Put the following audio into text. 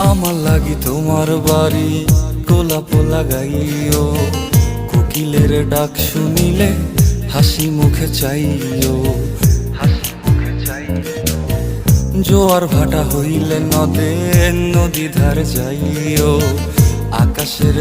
আমার লাগি তোমার বাড়ি গোলাপ লাগাইও, কোকিলের ডাক শুনিলে হাসি মুখে চাইও, জোয়ার ভাটা হইলে নদে নদী ধার যাইও, আকাশের